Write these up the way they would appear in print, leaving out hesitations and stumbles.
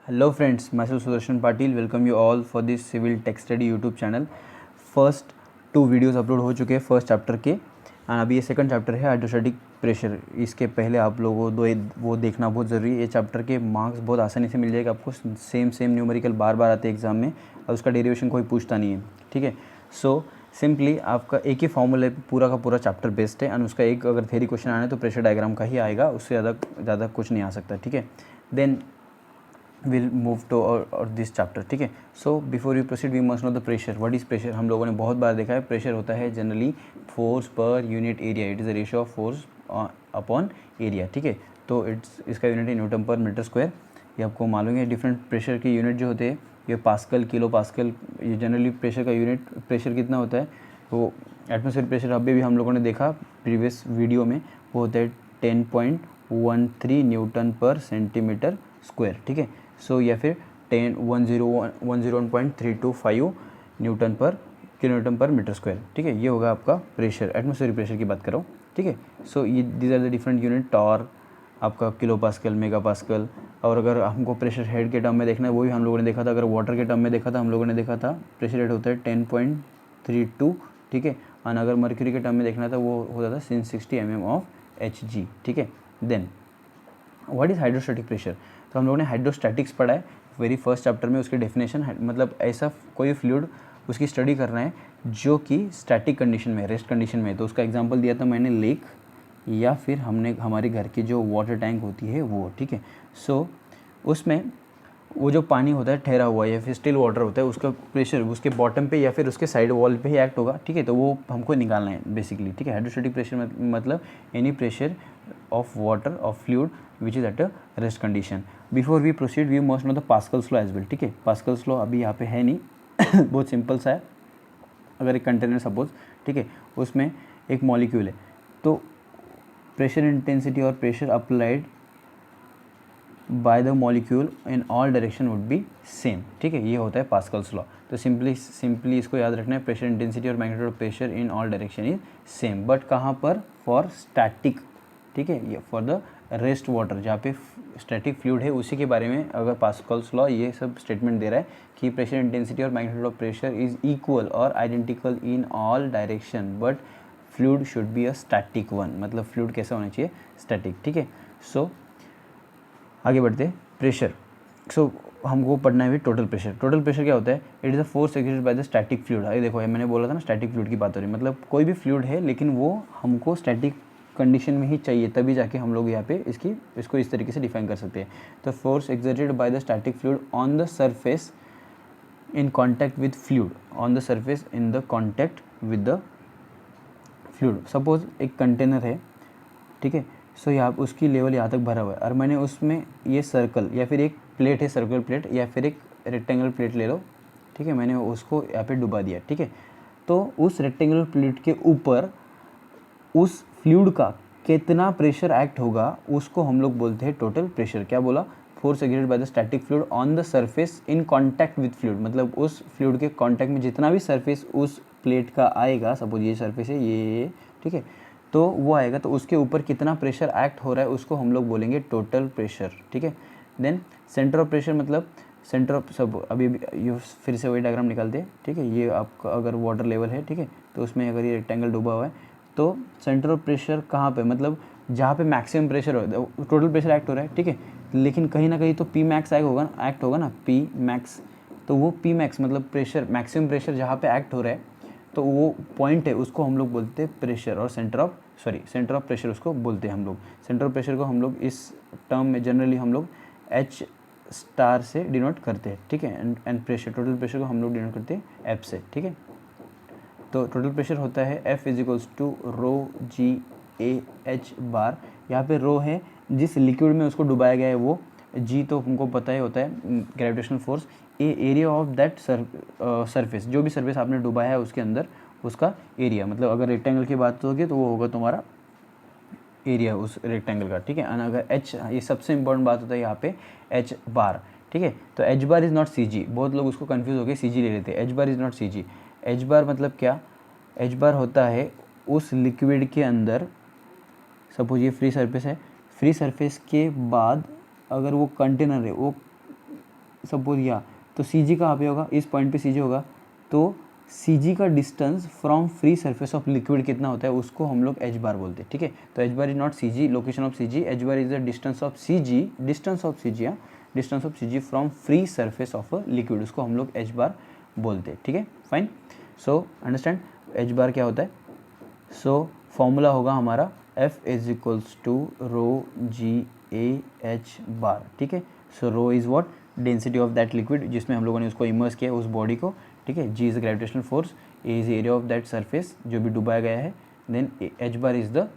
Hello friends, myself Sudarshan Patil. Welcome you all for this Civil Tech Study YouTube channel. First 2 videos upload हो चुके हैं first chapter के and अभी ये second chapter है hydrostatic pressure. इसके पहले आप लोगों को वो देखना बहुत ज़रूरी है। ये चैप्टर के मार्क्स बहुत आसानी से मिल जाएगा आपको। सेम न्यूमेरिकल बार बार आते हैं एग्जाम में और उसका डेरिवेशन कोई पूछता नहीं है, ठीक है। सो सिंपली आपका एक ही फॉर्मूले पे पूरा का पूरा चैप्टर बेस्ड है एंड उसका एक अगर थ्योरी क्वेश्चन आना है तो प्रेशर डायग्राम का ही आएगा, उससे ज़्यादा कुछ नहीं आ सकता, ठीक है। Then will move to our this chapter, ठीक है। So before you proceed we must know the pressure. What is pressure? हम लोगों ने बहुत बार देखा है, प्रेशर होता है generally force per unit area. It is a ratio of force upon area, ठीक है। तो इसका यूनिट है न्यूटन पर मीटर स्क्वायर। ये आपको मालूम है। डिफरेंट प्रेशर के यूनिट जो होते हैं ये पास्कल, किलो पास्कल, ये जनरली प्रेशर का यूनिट। प्रेशर कितना होता है वो एटमॉस्फेयर प्रेशर अभी भी हम लोगों ने देखा प्रीवियस वीडियो में, वो होता है 10.13 न्यूटन पर सेंटीमीटर स्क्वायर, ठीक है। सो या फिर 101.325 न्यूटन पर किलोमीटर पर मीटर स्क्वायर, ठीक है। ये होगा आपका प्रेशर, एटमॉस्फेरिक प्रेशर की बात करो, ठीक है। सो ये these are the different unit. Torr आपका किलो पास्कल, मेगा पास्कल। और अगर हमको प्रेशर हेड के टर्म में देखना है वो भी हम लोगों ने देखा था। अगर वाटर के टर्म में देखा था हम लोगों ने देखा था प्रेशर हेड होता है 10.32, ठीक है। और अगर मर्क्यूरी के टर्म में देखना था वो होता था 660 mm ऑफ Hg, ठीक है। Then what is hydrostatic pressure? तो हम लोगों ने हाइड्रोस्टैटिक्स पढ़ा है वेरी फर्स्ट चैप्टर में। उसकी डेफिनेशन मतलब ऐसा कोई फ्लूइड उसकी स्टडी करना है जो कि स्टैटिक कंडीशन में, रेस्ट कंडीशन में। तो उसका एग्जांपल दिया था मैंने लेक, या फिर हमने हमारे घर की जो वाटर टैंक होती है वो, ठीक है। सो उसमें वो जो पानी होता है ठहरा हुआ या फिर स्टिल वाटर होता है, उसका प्रेशर उसके बॉटम पे या फिर उसके साइड वॉल पे ही एक्ट होगा, ठीक है। तो वो हमको निकालना है बेसिकली, ठीक है। हाइड्रोस्टैटिक प्रेशर मतलब any pressure of water of fluid which is at a rest condition. Before we proceed we must know the Pascal's law as well, ठीक है। पास्कल्स लॉ अभी यहाँ पे है नहीं बहुत सिंपल सा है। अगर एक कंटेनर सपोज, ठीक है, उसमें एक मॉलिक्यूल है तो प्रेशर इंटेंसिटी और pressure applied by the molecule in all direction would be same, ठीक है। ये होता है पास्कल्स लॉ। तो सिंपली इसको याद रखना है, प्रेशर इंटेंसिटी और magnitude of pressure in all direction is same, but कहाँ पर? फॉर स्टैटिक, ठीक है। ये फॉर द रेस्ट वाटर, जहाँ पे स्टैटिक फ्लूइड है उसी के बारे में अगर पास्कल्स लॉ ये सब स्टेटमेंट दे रहा है कि प्रेशर इंटेंसिटी और magnitude of pressure is equal और identical in all direction but fluid should be a static one. मतलब फ्लूइड कैसा होना चाहिए? स्टैटिक, ठीक है। सो आगे बढ़ते हैं। प्रेशर, सो हमको पढ़ना है भी टोटल प्रेशर। टोटल प्रेशर क्या होता है? It is a force exerted by the static fluid. अरे देखो मैंने बोला था ना स्टैटिक फ्लूइड की बात हो रही है, मतलब कोई भी फ्लूइड है लेकिन वो हमको स्टैटिक कंडीशन में ही चाहिए, तभी जाके हम लोग यहाँ पे इसको इस तरीके से डिफाइन कर सकते हैं। तो force exerted by the static fluid on the surface in contact with fluid, on the surface in the contact with the fluid. Suppose एक कंटेनर है, ठीक है। सो यहाँ उसकी लेवल यहाँ तक भरा हुआ है और मैंने उसमें ये सर्कल या फिर एक प्लेट है, सर्कुलर प्लेट या फिर एक रेक्टेंगुलर प्लेट ले लो, ठीक है। मैंने उसको यहाँ पे डुबा दिया, ठीक है। तो उस रेक्टेंगुलर प्लेट के ऊपर उस फ्लूइड का कितना प्रेशर एक्ट होगा उसको हम लोग बोलते हैं टोटल प्रेशर। क्या बोला? Force exerted by the static fluid on the surface in contact with fluid, मतलब उस फ्लूइड के कॉन्टैक्ट में जितना भी सरफेस उस प्लेट का आएगा, सपोज ये सरफेस है ये, ठीक है, तो वो आएगा तो उसके ऊपर कितना प्रेशर एक्ट हो रहा है उसको हम लोग बोलेंगे टोटल प्रेशर, ठीक है। देन सेंटर ऑफ प्रेशर मतलब सेंटर ऑफ सब अभी ये फिर से वही डायग्राम निकालते हैं, ठीक है। ये आपका अगर वाटर लेवल है, ठीक है, तो उसमें अगर ये रेक्टेंगल डूबा हुआ है तो सेंटर ऑफ प्रेशर कहाँ पे? मतलब जहाँ पे मैक्सिमम प्रेशर हो, टोटल प्रेशर एक्ट हो रहा है, ठीक है, लेकिन कहीं ना कहीं तो पी मैक्स एक्ट होगा ना, पी मैक्स। तो वो पी मैक्स मतलब प्रेशर, मैक्सिमम प्रेशर जहाँ पे एक्ट हो रहा है तो वो पॉइंट है उसको हम लोग बोलते हैं प्रेशर, और सेंटर ऑफ प्रेशर उसको बोलते हैं हम लोग। सेंटर ऑफ प्रेशर को हम लोग इस टर्म में जनरली हम लोग एच स्टार से डिनोट करते हैं, ठीक है। एंड प्रेशर, टोटल प्रेशर को हम लोग डिनोट करते हैं एफ से, ठीक है। तो टोटल प्रेशर होता है F is equals to rho G A H bar. यहाँ पे रो है जिस लिक्विड में उसको डुबाया गया है वो, जी तो हमको पता ही होता है gravitational force, A area of that surface, जो भी सरफेस आपने डुबाया है उसके अंदर उसका एरिया, मतलब अगर रेक्टेंगल की बात होगी तो वो होगा तुम्हारा एरिया उस रेक्टेंगल का, ठीक है। और अगर एच, ये सबसे इंपॉर्टेंट बात होता है यहाँ पे एच बार, ठीक है। तो H bar is not C जी, बहुत लोग उसको कन्फ्यूज होकर सी जी ले लेते हैं। H bar is not C G. H bar मतलब क्या? एच बार होता है उस लिक्विड के अंदर, सपोज ये फ्री सरफेस है, फ्री सरफेस के बाद अगर वो कंटेनर है, वो सपोज यहाँ, तो सी जी कहाँ पे होगा, इस पॉइंट पे सी जी होगा, तो सी जी का distance from free surface of liquid कितना होता है, उसको हम लोग एच बार बोलते हैं, ठीक है। तो H bar is not C G, location of C G, H bar is the distance of C G, distance of C G, distance of C G from free surface of a liquid, उसको हम लोग H bar बोलते हैं, ठीक है, fine. So understand H bar क्या होता है। सो फॉर्मूला होगा हमारा F is equals to rho G A H bar, ठीक है। So row is what, density of that liquid जिसमें हम लोगों ने उसको इमर्स किया उस बॉडी को, ठीक है। G is gravitational force, A is area of that surface जो भी डुबाया गया है, then H bar is the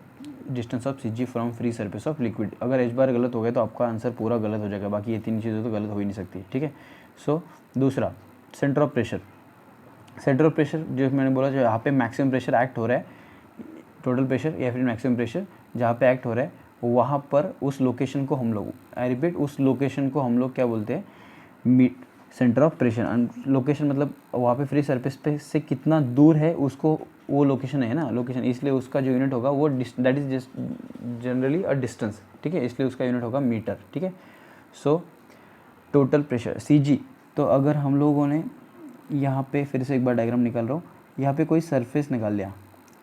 distance of C G from free surface of liquid. अगर एच बार गलत हो गया तो आपका आंसर पूरा गलत हो जाएगा, बाकी ये तीन चीज़ें तो गलत हो ही नहीं सकती, ठीक है। सो दूसरा centre of pressure, centre of pressure जो मैंने बोला, जो यहाँ पे मैक्सिमम प्रेशर एक्ट हो रहा है, टोटल प्रेशर या फिर मैक्सिमम प्रेशर जहाँ पे एक्ट हो रहा है, वहाँ पर उस लोकेशन को हम लोग, आई रिपीट, उस लोकेशन को हम लोग क्या बोलते हैं, सेंटर ऑफ प्रेशर। लोकेशन मतलब वहाँ पे फ्री सरफेस पे से कितना दूर है उसको, वो लोकेशन है ना, लोकेशन, इसलिए उसका जो यूनिट होगा वो that is just generally a distance, ठीक है, इसलिए उसका यूनिट होगा मीटर, ठीक है। सो टोटल प्रेशर सी जी, तो अगर हम लोगों ने यहाँ पे फिर से एक बार डायग्राम निकाल रहा हूँ, यहाँ पे कोई सरफेस निकाल लिया,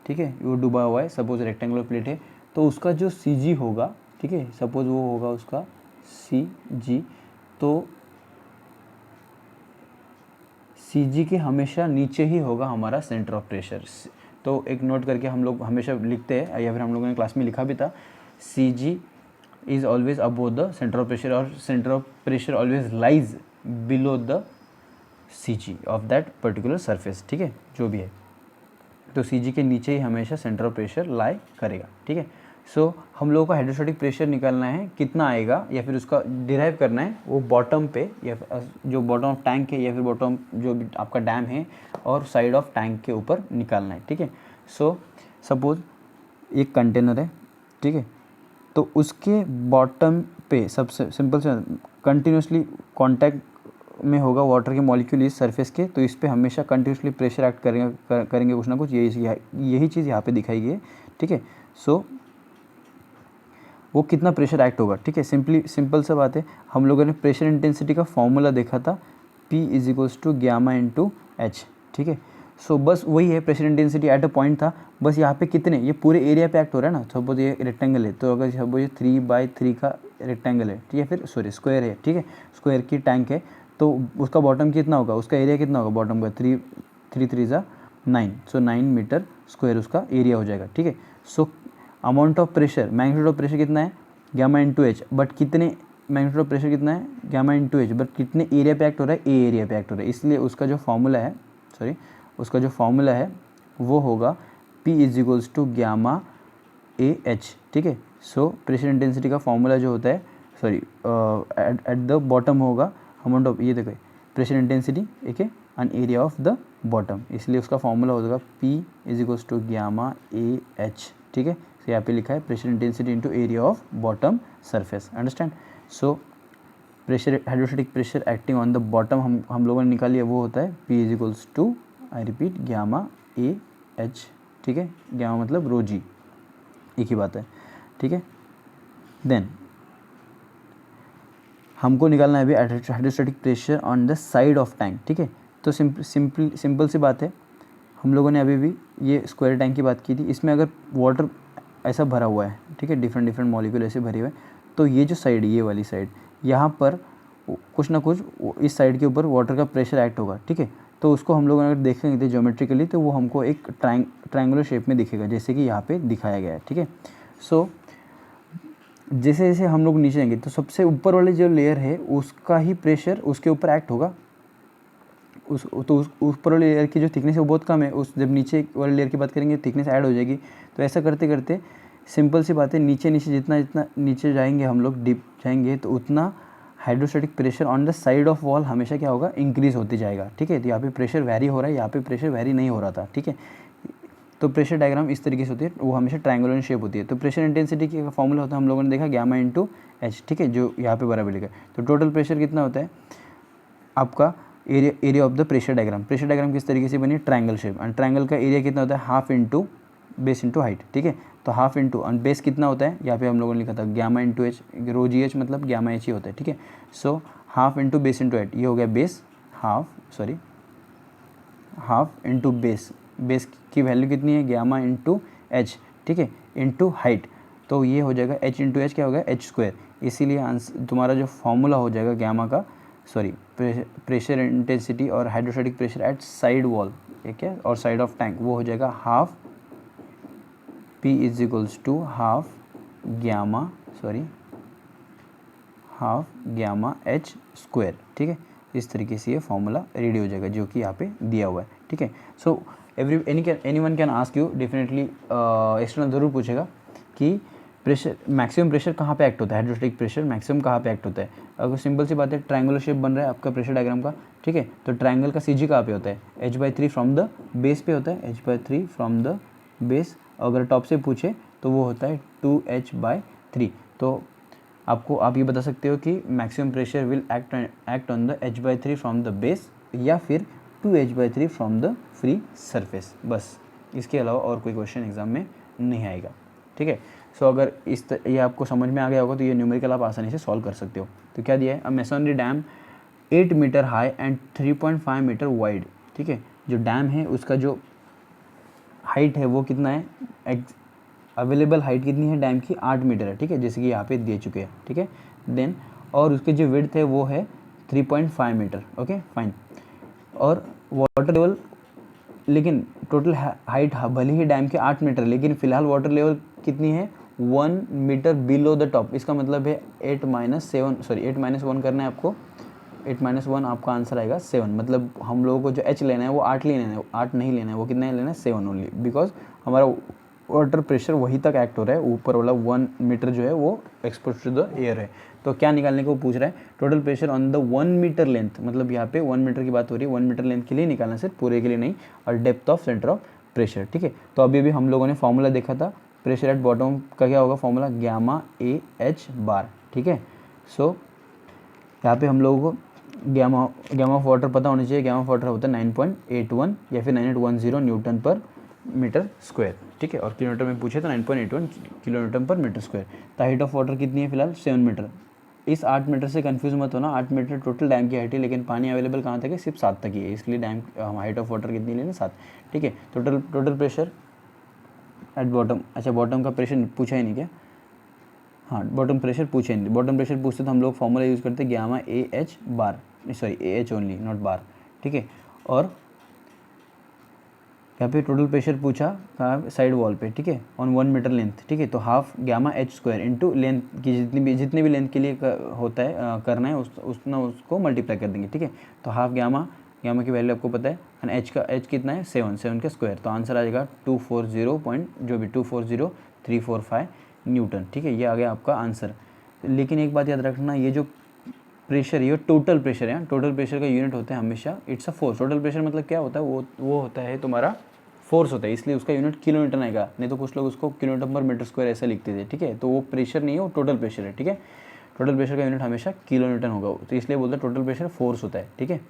ठीक है, वो डूबा हुआ है, सपोज रेक्टेंगुलर प्लेट है, तो उसका जो सी जी होगा, ठीक है, सपोज वो होगा उसका सी जी, तो सी जी के हमेशा नीचे ही होगा हमारा सेंटर ऑफ प्रेशर। तो एक नोट करके हम लोग हमेशा लिखते हैं, या फिर हम लोगों ने क्लास में लिखा भी था, C G is always above the centre of pressure, और centre of pressure always lies below the C G of that particular surface, ठीक है, जो भी है। तो सी जी के नीचे ही हमेशा सेंटर ऑफ प्रेशर लाई करेगा, ठीक है। सो हम लोगों को हाइड्रोस्टैटिक प्रेशर निकालना है, कितना आएगा या फिर उसका डिराइव करना है, वो बॉटम पे या जो बॉटम ऑफ टैंक है या फिर बॉटम जो भी आपका डैम है और साइड ऑफ टैंक के ऊपर निकालना है, ठीक है। सो सपोज एक कंटेनर है, ठीक है, तो उसके बॉटम पे सबसे सिंपल से कंटिन्यूसली कॉन्टैक्ट में होगा वाटर के मॉलिक्यूल इस सरफेस के, तो इस पे हमेशा कंटिन्यूसली प्रेशर एक्ट करेंगे कुछ ना कुछ, यही चीज़ यहाँ पे दिखाई गई है, ठीक है। सो वो कितना प्रेशर एक्ट होगा, ठीक है, सिंपल सा बात है, हम लोगों ने प्रेशर इंटेंसिटी का फॉर्मूला देखा था, P is equals to gamma into h, ठीक है। सो बस वही है, pressure intensity at a point था, बस यहाँ पे कितने, ये पूरे एरिया पे एक्ट हो रहा है ना, सपोज ये रेक्टेंगल है, तो अगर सपोज ये 3x3 का रेक्टेंगल है, ठीक है, फिर सॉरी स्क्वायर है, ठीक है, स्क्वायर की टैंक है, तो उसका बॉटम कितना होगा, उसका एरिया कितना होगा बॉटम का, 3 × 9, सो 9 मीटर स्क्वायर उसका एरिया हो जाएगा, ठीक है। So amount of pressure, magnitude of pressure कितना है, गामा इंटू एच, बट कितने मैग्नीट्यूड ऑफ प्रेशर कितना है, गामा इंटू एच, बट कितने एरिया पे एक्ट हो रहा है, ए एरिया पे एक्ट हो रहा है, इसलिए उसका जो फॉर्मूला है, सॉरी उसका जो फॉर्मूला है वो होगा P is equals to gamma A h, ठीक है। सो प्रेशर इंटेंसिटी का फॉर्मूला जो होता है, सॉरी एट द बॉटम होगा अमाउंट ऑफ, ये देखो प्रेशर इंटेंसिटी एक है and area of the bottom, इसलिए उसका फॉर्मूला होगा P is equals to gamma A h, ठीक है। तो यहाँ पे लिखा है pressure intensity into area of bottom surface, understand. So pressure, hydrostatic pressure acting on the bottom हम लोगों ने निकाल लिया, वो होता है P is equals to, I repeat, gamma A h, ठीक है, गामा मतलब रो जी, एक ही बात है, ठीक है। देन हमको निकालना है अभी hydrostatic pressure on the side of tank, ठीक है। तो सिंपल सी बात है, हम लोगों ने अभी भी ये स्क्वायर टैंक की बात की थी, इसमें अगर वाटर ऐसा भरा हुआ है, ठीक है, डिफरेंट मॉलिक्यूल ऐसे भरे हुए हैं, तो ये जो साइड, ये वाली साइड, यहाँ पर कुछ ना कुछ इस साइड के ऊपर वाटर का प्रेशर एक्ट होगा, ठीक है। तो उसको हम लोग अगर देखेंगे ज्योमेट्रिकली, तो वो हमको एक ट्रायंगुलर शेप में दिखेगा, जैसे कि यहाँ पे दिखाया गया है, ठीक है। सो जैसे जैसे हम लोग नीचे जाएंगे, तो सबसे ऊपर वाले जो लेयर है उसका ही प्रेशर उसके ऊपर एक्ट होगा, उस ऊपर वाले लेयर की जो थिकनेस है वो बहुत कम है, उस जब नीचे वाले लेयर की बात करेंगे थिकनेस ऐड हो जाएगी। तो ऐसा करते करते सिंपल सी बात है, नीचे जितना नीचे जाएंगे हम लोग, डीप जाएंगे, तो उतना hydrostatic pressure on the side of wall हमेशा क्या होगा, इंक्रीज होती जाएगा, ठीक है। तो यहाँ पे प्रेशर वैरी हो रहा है, यहाँ पे प्रेशर वैरी नहीं हो रहा था, ठीक है। तो प्रेशर डायग्राम इस तरीके से होती है, वो हमेशा ट्रायंगुलर शेप होती है। तो प्रेशर इंटेंसिटी का फॉर्मूला होता है, हम लोगों ने देखा गामा इंटू एच, ठीक है, जो यहाँ पे बराबर लिखा है। तो टोटल प्रेशर कितना होता है आपका, area of the pressure diagram किस तरीके से बनी, ट्रायंगल शेप, एंड ट्रायंगल का एरिया कितना होता है, half into base into height, ठीक है। तो हाफ इंटू बेस कितना होता है, यहाँ पे हम लोगों ने लिखा था गामा इंटू एच, रो जी एच मतलब गामा एच ही होता है, ठीक है। So half into base into height, ये हो गया base, half into base, base की वैल्यू कितनी है, गामा इंटू एच, ठीक है, इंटू हाइट, तो ये हो जाएगा एच इंटू एच क्या हो गया, एच स्क्वायर। इसीलिए आंसर तुम्हारा जो फॉर्मूला हो जाएगा गामा का, प्रेशर इंटेंसिटी और hydrostatic pressure at side wall, ठीक है, और साइड ऑफ टैंक, वो हो जाएगा half P is equals to half gamma h square, ठीक है। इस तरीके से ये फॉर्मूला रेडी हो जाएगा जो कि यहाँ पे दिया हुआ है, ठीक है। So any one can ask you, definitely external ज़रूर पूछेगा कि प्रेशर, मैक्सिमम प्रेशर कहाँ पे एक्ट होता है, हाइड्रोस्टैटिक प्रेशर मैक्सिमम कहाँ पे एक्ट होता है। अगर सिंपल सी बात है, ट्रायंगुलर शेप बन रहा है आपका प्रेशर डायग्राम का, ठीक है, तो ट्रायंगल का सी जी कहाँ पे होता है, h/3 फ्रॉम द बेस पे होता है, h/3 फ्रॉम द बेस। अगर टॉप से पूछे तो वो होता है 2h/3। तो आपको आप ये बता सकते हो कि maximum pressure will act on the h/3 from the base या फिर 2h/3 from the free surface, बस इसके अलावा और कोई क्वेश्चन एग्जाम में नहीं आएगा, ठीक है। सो अगर ये आपको समझ में आ गया होगा तो ये न्यूमेरिकल आप आसानी से सॉल्व कर सकते हो। तो क्या दिया है, a masonry dam 8 metre high and 3.5 metre wide, ठीक है। जो डैम है उसका जो हाइट है वो कितना है, अवेलेबल हाइट कितनी है डैम की, 8 मीटर है, ठीक है, जैसे कि यहाँ पे दे चुके हैं, ठीक है। देन और उसके जो विड्थ है वो है 3.5 मीटर, ओके फाइन। और वाटर लेवल, लेकिन टोटल हाइट भले ही डैम के 8 मीटर, लेकिन फिलहाल वाटर लेवल कितनी है, 1 मीटर बिलो द टॉप। इसका मतलब है 8 माइनस 1 करना है आपको, 8 - 1 आपका आंसर आएगा 7। मतलब हम लोगों को जो h लेना है वो 8 लेना है, 8 नहीं लेना है, वो कितना लेना है 7 ओनली, बिकॉज हमारा वाटर प्रेशर वहीं तक एक्ट हो रहा है, ऊपर वाला 1 मीटर जो है वो एक्सपोज टू द एयर है। तो क्या निकालने को पूछ रहा है, total pressure on the 1 metre length, मतलब यहाँ पे 1 मीटर की बात हो रही है, 1 मीटर लेंथ के लिए निकालना, सिर्फ पूरे के लिए नहीं, और depth of centre of pressure, ठीक है। तो अभी हम लोगों ने फॉर्मूला देखा था, प्रेशर एट बॉटम का क्या होगा फॉर्मूला, गामा ए एच बार, ठीक है। सो यहाँ पे हम लोगों को गामा ऑफ वाटर पता होनी चाहिए, गामा ऑफ वाटर होता है 9.81 या फिर 9810 न्यूटन पर मीटर स्क्वायर, ठीक है। और किलोमीटर में पूछे तो 9.81 किलोमीटर पर मीटर स्क्वायर। तो हाइट ऑफ वाटर कितनी है फिलहाल, 7 मीटर। इस 8 मीटर से कंफ्यूज मत होना, 8 मीटर टोटल डैम की हाइट है, लेकिन पानी अवेलेबल कहाँ तक है, सिर्फ 7 तक ही है, इसलिए डैम हाइट ऑफ वाटर कितनी लेना, 7, ठीक है। टोटल प्रेशर एट बॉटम, अच्छा बॉटम का प्रेशर पूछा ही नहीं क्या, हाँ बॉटम प्रेशर पूछे नहीं, बॉटम प्रेशर पूछते तो हम लोग फॉर्मूला यूज़ करते gamma A H bar, sorry A H only not bar, ठीक है। और यहाँ पे टोटल प्रेशर पूछा कहाँ, साइड वॉल पे, ठीक है, ऑन 1 मीटर लेंथ, ठीक है। तो half gamma h square into length की जितनी भी लेंथ के लिए होता है करना है उतना उसको मल्टीप्लाई कर देंगे, ठीक है। तो हाफ गामा की वैल्यू आपको पता है, एंड एच कितना है 7 का स्क्वायर, तो आंसर आ जाएगा 240.345 न्यूटन, ठीक है। ये आ गया आपका आंसर। लेकिन एक बात याद रखना, ये जो प्रेशर, ये टोटल प्रेशर है, टोटल प्रेशर का यूनिट होता है हमेशा it's a force. Total pressure मतलब क्या होता है, वो होता है तुम्हारा फोर्स होता है, इसलिए उसका यूनिट किलोमीटर आएगा, नहीं तो कुछ लोग उसको किलोमीटर पर मीटर स्क्वायर ऐसा लिखते थे, ठीक है। तो वो प्रेशर नहीं है, वो टोटल प्रेशर है, ठीक है। टोटल प्रेशर का यूनिट हमेशा किलोमीटर होगा, तो इसलिए बोलते हैं टोटल प्रेशर फोर्स होता है, ठीक है,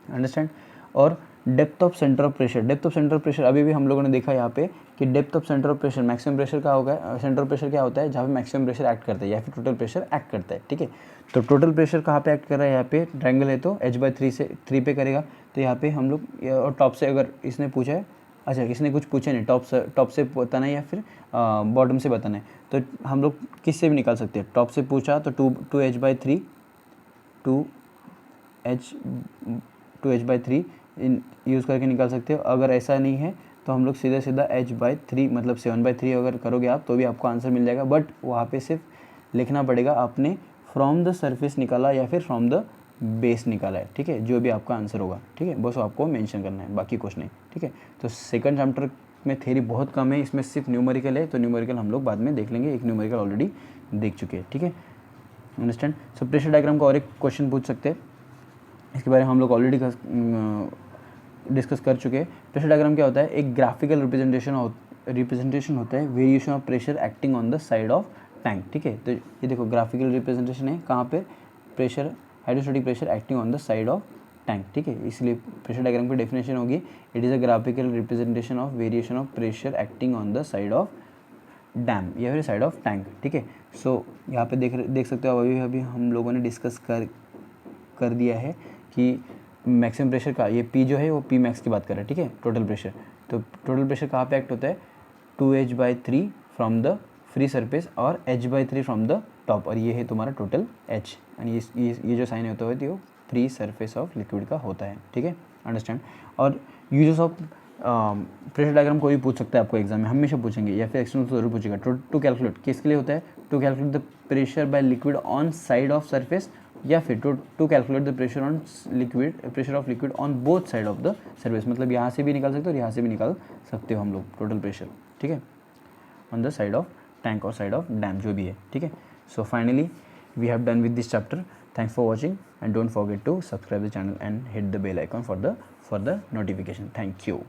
अंडरस्टैंड। और depth of centre of pressure, अभी भी हम लोगों ने देखा यहाँ पे कि depth of centre of pressure, maximum pressure का होगा, सेंटर ऑफ प्रेशर क्या होता है, जहाँ पे मैक्सिमम प्रेशर एक्ट करता है या फिर टोटल प्रेशर एक्ट करता है, ठीक है। तो टोटल प्रेशर कहाँ पे एक्ट कर रहा है, यहाँ पे ट्रायंगल है तो h/3 से 3 पे करेगा, तो यहाँ पे हम लोग, और टॉप से अगर इसने पूछा है, अच्छा इसने कुछ पूछा नहीं, टॉप से बताना है या फिर बॉटम से बताना है, तो हम लोग किस से भी निकाल सकते हैं। टॉप से पूछा तो 2h/3 2h/3 यूज़ करके निकाल सकते हो। अगर ऐसा नहीं है तो हम लोग सीधा h/3 मतलब 7/3 अगर करोगे आप तो भी आपको आंसर मिल जाएगा, बट वहाँ पे सिर्फ लिखना पड़ेगा आपने फ्रॉम द सरफेस निकाला या फिर फ्रॉम द बेस निकाला है, ठीक है, जो भी आपका आंसर होगा, ठीक है, बस आपको मेंशन करना है, बाकी कुछ नहीं, ठीक है। तो सेकंड चैप्टर में थ्योरी बहुत कम है, इसमें सिर्फ न्यूमेरिकल है, तो न्यूमेरिकल हम लोग बाद में देख लेंगे, एक न्यूमेरिकल ऑलरेडी देख चुके हैं, ठीक है, अंडरस्टैंड। सो प्रेशर डायग्राम का और एक क्वेश्चन पूछ सकते हैं, इसके बारे में हम लोग ऑलरेडी डिस्कस कर चुके हैं। प्रेशर डायग्राम क्या होता है, एक ग्राफिकल रिप्रेजेंटेशन होता है variation of pressure acting on the side of tank, ठीक है। तो ये देखो ग्राफिकल रिप्रेजेंटेशन है, कहाँ पे, pressure, hydrostatic pressure acting on the side of tank, ठीक है। इसलिए प्रेशर डायग्राम की डेफिनेशन होगी, it is a graphical representation of variation of pressure acting on the side of dam या फिर साइड ऑफ टैंक, ठीक है। सो यहाँ पे देख सकते हो अभी हम लोगों ने डिस्कस कर दिया है कि मैक्सिमम प्रेशर का ये पी जो है वो पी मैक्स की बात कर रहा है, ठीक है, टोटल प्रेशर। तो टोटल प्रेशर कहाँ पे एक्ट होता है, 2h/3 from the free surface और h/3 फ्रॉम द टॉप, और ये है तुम्हारा टोटल h, यानी ये जो साइन होता है वो फ्री सरफेस ऑफ लिक्विड का होता है, ठीक है, अंडरस्टैंड। और यूजेस ऑफ प्रेशर डायग्राम कोई भी पूछ सकता है आपको एग्जाम में, हमेशा पूछेंगे या फिर एक्सटर्नल जरूर पूछेगा। टू कैलकुलेट किसके लिए होता है, to calculate the pressure by liquid on side of surface, या फिर to calculate the pressure on liquid, pressure of liquid on both side of the surface, मतलब यहाँ से भी निकाल सकते हो और यहाँ से भी निकाल सकते हो हम लोग टोटल प्रेशर, ठीक है, on the side of tank और साइड ऑफ डैम जो भी है, ठीक है। So finally we have done with this chapter. Thanks for watching and don't forget to subscribe the channel and hit the bell icon for the notification. Thank you.